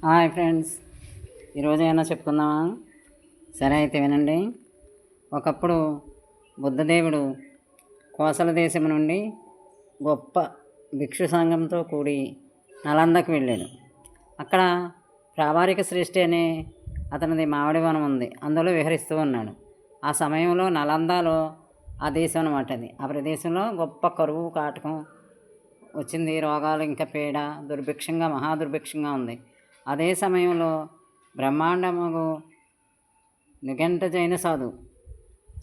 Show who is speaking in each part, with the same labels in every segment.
Speaker 1: Hi friends, ఈరోజు ఏమైనా చెప్పుకుందామా? సరే అయితే వినండి. ఒకప్పుడు బుద్ధదేవుడు కోసల దేశం నుండి గొప్ప భిక్షు సంఘంతో కూడి నలందకు వెళ్ళాడు. అక్కడ ప్రావారిక శ్రేష్ఠి అనే అతనిది మామిడి వనం ఉంది. అందులో విహరిస్తూ ఉన్నాడు. ఆ సమయంలో నలందలో ఆ దేశం అనమాట అది. ఆ ప్రదేశంలో గొప్ప కరువు కాటకం వచ్చింది. రోగాలు ఇంకా పీడ దుర్భిక్షంగా మహాదుర్భిక్షంగా ఉంది. అదే సమయంలో బ్రహ్మాండముగు నిఘంట జైన సాధు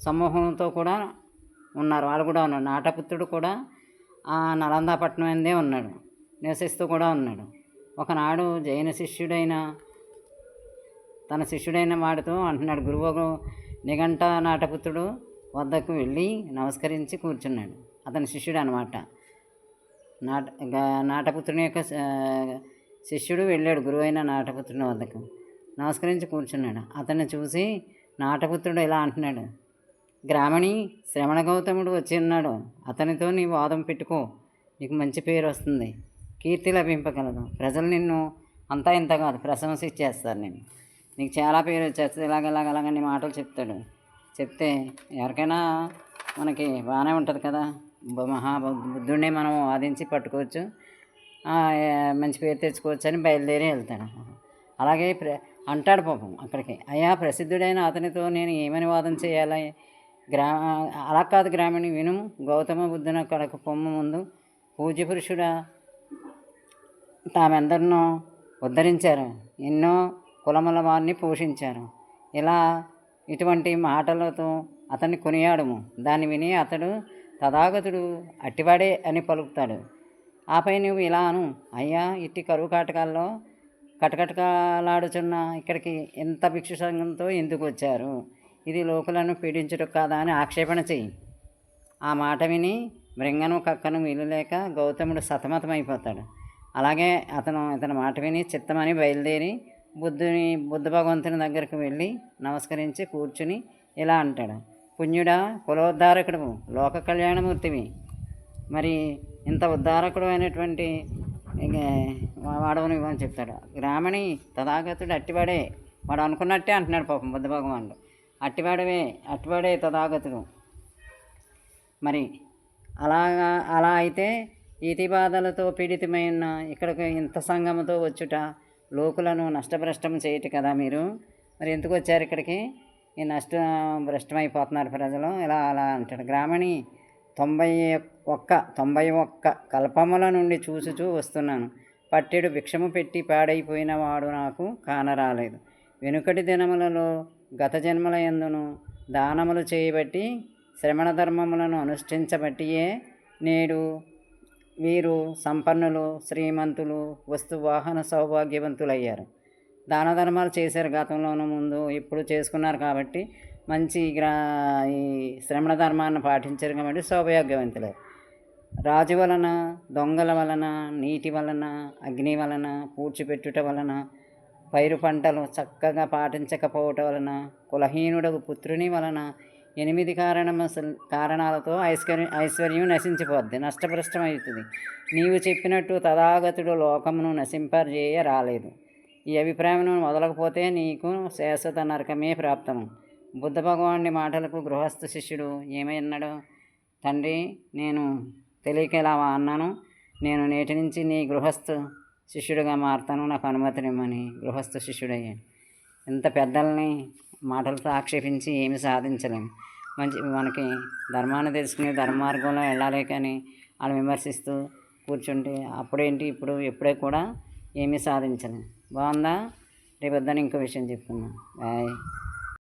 Speaker 1: సమూహంతో కూడా ఉన్నారు. వాళ్ళు కూడా ఉన్నారు. నాటపుత్రుడు కూడా ఆ నలందాపట్నం అందే ఉన్నాడు, నివసిస్తూ కూడా ఉన్నాడు. ఒకనాడు జైన శిష్యుడైన తన శిష్యుడైన వాడితో అంటున్నాడు. గురువు నిఘంట నాటపుత్రుడు వద్దకు వెళ్ళి నమస్కరించి కూర్చున్నాడు. అతని శిష్యుడు అనమాట. నాటపుత్రుని యొక్క శిష్యుడు వెళ్ళాడు గురువైన నాటపుత్రుని వద్దకు. నమస్కరించి కూర్చున్నాడు. అతన్ని చూసి నాటపుత్రుడు ఇలా అంటున్నాడు. గ్రామణి, శ్రవణ గౌతముడు వచ్చి ఉన్నాడు. అతనితో నీ వాదం పెట్టుకో. నీకు మంచి పేరు వస్తుంది, కీర్తి లభింపగలదు. ప్రజలు నిన్ను అంతా ఇంత కాదు ప్రశంసించేస్తారు. నీకు చాలా పేరు వచ్చేస్తుంది. ఇలాగని మాటలు చెప్తాడు. చెప్తే ఎవరికైనా మనకి బాగానే ఉంటుంది కదా. బుద్ధుడిని మనం వాదించి పట్టుకోవచ్చు, మంచి పేరు తెచ్చుకోవచ్చు అని బయలుదేరి వెళ్తాడు. అలాగే అంటాడు పాపం అక్కడికి. అయ్యా, ప్రసిద్ధుడైన అతనితో నేను ఏమని వాదన చేయాలి? అలా కాదు గ్రామీణ, విను. గౌతమ బుద్ధుని కడకు పొమ్మ ముందు పూజ్యపురుషుడా తామెందరినో ఉద్ధరించారు, ఎన్నో కులముల వారిని పోషించారు. ఇటువంటి మాటలతో అతన్ని కొనియాడము. దాన్ని విని అతడు తథాగతుడు అట్టివాడే అని పలుకుతాడు. ఆపై నువ్వు ఇలా అను. అయ్యా, ఇట్టి కరువు కాటకాల్లో కటకటలాడుచున్న ఇక్కడికి ఎంత భిక్షు సంఘంతో ఎందుకు వచ్చారు? ఇది లోకులను పీడించుట కాదా అని ఆక్షేపణ చెయ్యి. ఆ మాట విని మృంగను కక్కను వీలులేక గౌతముడు సతమతమైపోతాడు. అలాగే ఇతని మాట విని చిత్తమని బయలుదేరి బుద్ధ భగవంతుని దగ్గరకు వెళ్ళి నమస్కరించి కూర్చుని ఇలా అంటాడు. పుణ్యుడా, కులోద్ధారకుడు, లోక కళ్యాణమూర్తివి, మరి ఇంత ఉద్ధారకుడు అయినటువంటి వాడవని ఇవ్వని చెప్తాడు. గ్రామణి, తథాగతుడు అట్టివాడే. వాడు అనుకున్నట్టే అంటున్నాడు పాపం బుద్ధ భగవానుడు. అట్టివాడే తథాగతుడు. మరి అలా అయితే ఈతి బాధలతో పీడితమైన ఇక్కడికి ఇంత సంఘముతో వచ్చుట లోకులను నష్టభ్రష్టం చేయట కదా మీరు. మరి ఎందుకు వచ్చారు ఇక్కడికి? ఈ భ్రష్టమైపోతున్నారు ప్రజలు. అలా అంటాడు. గ్రామణి, 91 కల్పముల నుండి చూసుచూ వస్తున్నాను. పట్టెడు భిక్షము పెట్టి పాడైపోయిన వాడు నాకు కానరాలేదు. వెనుకటి దినములలో గత జన్మల యందును దానములు చేయబట్టి శ్రమణ ధర్మములను అనుష్ఠించబట్టియే నేడు వీరు సంపన్నులు, శ్రీమంతులు, వస్తువాహన సౌభాగ్యవంతులయ్యారు. దాన ధర్మాలు చేశారు గతంలోనూ, ముందు ఇప్పుడు చేసుకున్నారు కాబట్టి మంచి ఈ శ్రమణ ధర్మాన్ని పాటించారు కాబట్టి సౌభాగ్యవంతులే. రాజు వలన, దొంగల వలన, నీటి వలన, అగ్ని వలన, పూడ్చిపెట్టుట వలన, పైరు పంటలు చక్కగా పాటించకపోవటం వలన, కులహీనుడకు పుత్రుని వలన 8 కారణాలతో ఐశ్వర్యం నశించిపోద్ది, నష్టభ్రష్టమవుతుంది. నీవు చెప్పినట్టు తథాగతుడు లోకమును నశింపజేయ రాలేదు. ఈ అభిప్రాయం మొదలకపోతే నీకు శాశ్వత నరకమే ప్రాప్తము. బుద్ధ భగవానుడి మాటలకు గృహస్థ శిష్యుడు ఏమన్నాడు? తండ్రి, నేను తెలియక ఇలా అన్నాను. నేను నేటి నుంచి నీ గృహస్థ శిష్యుడిగా మారుతాను, నాకు అనుమతినిమ్మని గృహస్థ శిష్యుడయ్యాడు. ఇంత పెద్దల్ని మాటలతో ఆక్షేపించి ఏమి సాధించలేము. మనకి ధర్మాన్ని తెలుసుకుని ధర్మార్గంలో వెళ్ళాలి, కానీ వాళ్ళు విమర్శిస్తూ కూర్చుంటే అప్పుడేంటి ఎప్పుడే కూడా ఏమీ సాధించలేము. బాగుందా? రేపొద్దని ఇంకో విషయం చెప్తున్నాను. బాయ్.